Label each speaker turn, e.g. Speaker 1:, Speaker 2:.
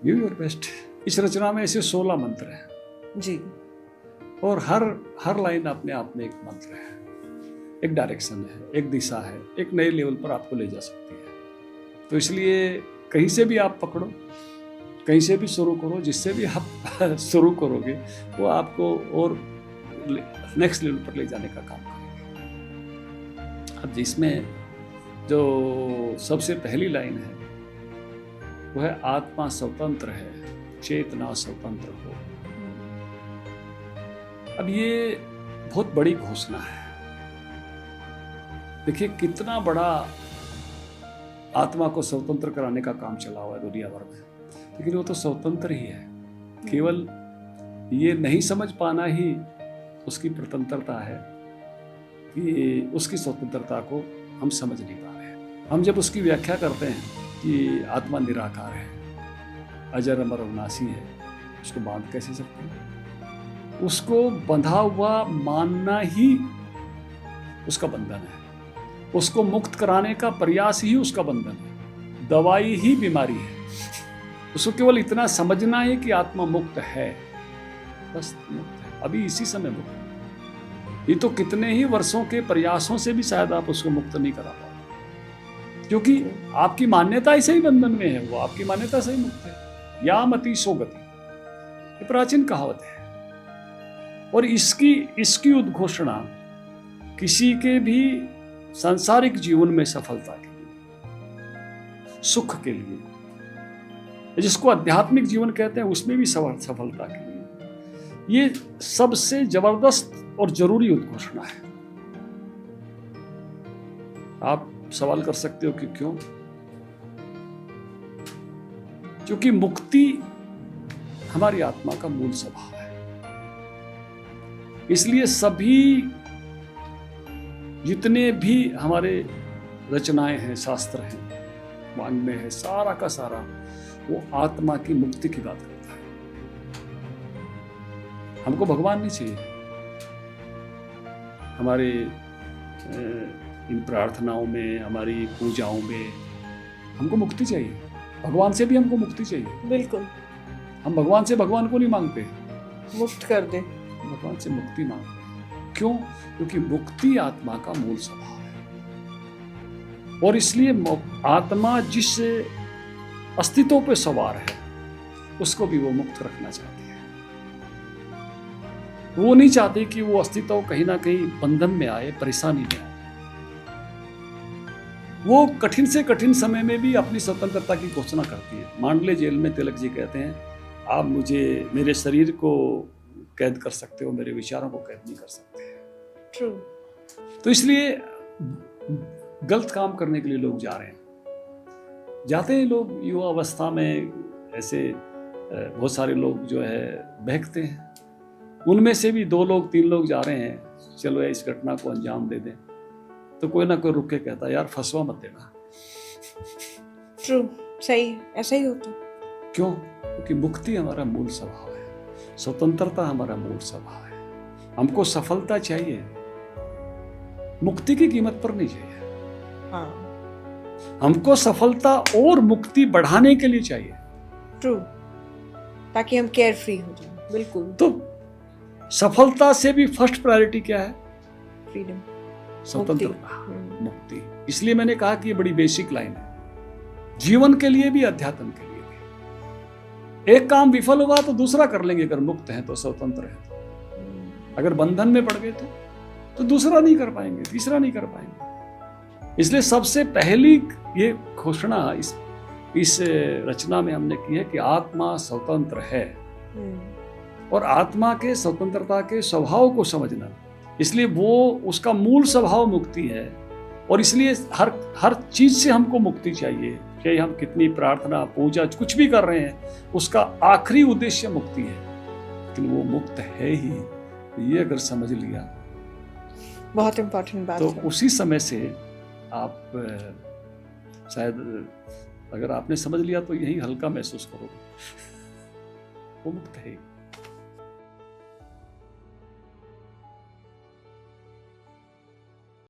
Speaker 1: Give your best. इस रचना में ऐसे 16 मंत्र हैं
Speaker 2: जी,
Speaker 1: और हर लाइन अपने आप में एक मंत्र है, एक डायरेक्शन है, एक दिशा है, एक नए लेवल पर आपको ले जा सकती है। तो इसलिए कहीं से भी आप पकड़ो, कहीं से भी शुरू करो, जिससे भी आप शुरू करोगे वो आपको और नेक्स्ट लेवल पर ले जाने का काम करेगा। अब जिसमें जो सबसे पहली लाइन है वो है आत्मा स्वतंत्र है, चेतना स्वतंत्र हो। अब ये बहुत बड़ी घोषणा है। देखिए कितना बड़ा आत्मा को स्वतंत्र कराने का काम चला हुआ है दुनिया भर में, लेकिन वो तो स्वतंत्र ही है। केवल ये नहीं समझ पाना ही उसकी स्वतंत्रता है कि उसकी स्वतंत्रता को हम समझ नहीं पा रहे हैं। हम जब उसकी व्याख्या करते हैं कि आत्मा निराकार है, अजर अमर अविनाशी है, उसको बांध कैसे सकते हैं? उसको बंधा हुआ मानना ही उसका बंधन है। उसको मुक्त कराने का प्रयास ही उसका बंधन है। दवाई ही बीमारी है। उसको केवल इतना समझना है कि आत्मा मुक्त है, बस मुक्त है, अभी इसी समय मुक्त है। ये तो कितने ही वर्षों के प्रयासों से भी शायद आप उसको मुक्त नहीं करा पाओ, क्योंकि आपकी मान्यता ऐसे ही बंधन में है। वो आपकी मान्यता से ही मुक्त है। या मति सो गति, ये प्राचीन कहावत है। और इसकी उद्घोषणा किसी के भी सांसारिक जीवन में सफलता के लिए, सुख के लिए, जिसको आध्यात्मिक जीवन कहते हैं उसमें भी सफलता के लिए, ये सबसे जबरदस्त और जरूरी उद्घोषणा है। आप सवाल कर सकते हो कि क्यों? क्योंकि मुक्ति हमारी आत्मा का मूल स्वभाव है। इसलिए सभी जितने भी हमारे रचनाएं हैं, शास्त्र हैं, वाङ्मय है, सारा का सारा वो आत्मा की मुक्ति की बात करता है। हमको भगवान नहीं चाहिए। हमारे इन प्रार्थनाओं में, हमारी पूजाओं में हमको मुक्ति चाहिए। भगवान से भी हमको मुक्ति चाहिए।
Speaker 2: बिल्कुल।
Speaker 1: हम भगवान से भगवान को नहीं मांगते,
Speaker 2: मुक्त कर दे,
Speaker 1: भगवान से मुक्ति मांगते हैं। क्यों? क्योंकि मुक्ति आत्मा का मूल स्वभाव है। और इसलिए आत्मा जिस अस्तित्व पे सवार है उसको भी वो मुक्त रखना चाहती है। वो नहीं चाहती कि वो अस्तित्व कहीं ना कहीं बंधन में आए, परेशानी में आए। वो कठिन से कठिन समय में भी अपनी स्वतंत्रता की घोषणा करती है। मांडले जेल में तिलक जी कहते हैं, आप मुझे, मेरे शरीर को कैद कर सकते हो, मेरे विचारों को कैद नहीं कर सकते।
Speaker 2: ट्रू।
Speaker 1: तो इसलिए गलत काम करने के लिए लोग जा रहे हैं, जाते हैं लोग युवा अवस्था में। ऐसे बहुत सारे लोग जो है बहकते हैं। उनमें से भी 2 लोग 3 लोग जा रहे हैं, चलो इस घटना को अंजाम दे दें, तो कोई ना कोई रुक के कहता है, यार फंसवा मत देना।
Speaker 2: ट्रू, सही, ऐसा ही होता है।
Speaker 1: क्यों? क्योंकि मुक्ति हमारा मूल स्वभाव है, स्वतंत्रता हमारा मूल स्वभाव है। हमको सफलता चाहिए, मुक्ति की कीमत पर नहीं चाहिए।
Speaker 2: हाँ,
Speaker 1: हमको सफलता और मुक्ति बढ़ाने के लिए चाहिए।
Speaker 2: ट्रू, ताकि हम केयर फ्री हो जाएं। बिल्कुल।
Speaker 1: तो सफलता से भी फर्स्ट प्रायोरिटी क्या है?
Speaker 2: फ्रीडम,
Speaker 1: स्वतंत्रता, मुक्ति। इसलिए मैंने कहा कि ये बड़ी बेसिक लाइन है, जीवन के लिए भी, अध्यात्म के लिए भी। एक काम विफल होगा तो दूसरा कर लेंगे, अगर मुक्त हैं तो, स्वतंत्र हैं तो। अगर बंधन में पड़ गए तो दूसरा नहीं कर पाएंगे, तीसरा नहीं कर पाएंगे। इसलिए सबसे पहली ये घोषणा इस रचना में हमने की है कि आत्मा स्वतंत्र है। और आत्मा के स्वतंत्रता के स्वभाव को समझना, इसलिए वो उसका मूल स्वभाव मुक्ति है। और इसलिए हर चीज से हमको मुक्ति चाहिए। चाहे हम कितनी प्रार्थना, पूजा, कुछ भी कर रहे हैं, उसका आखिरी उद्देश्य मुक्ति है, लेकिन वो मुक्त है ही। ये अगर समझ लिया,
Speaker 2: बहुत इंपॉर्टेंट बात
Speaker 1: तो
Speaker 2: है।
Speaker 1: उसी समय से आप शायद, अगर आपने समझ लिया तो यही हल्का महसूस करोगे, वो मुक्त है।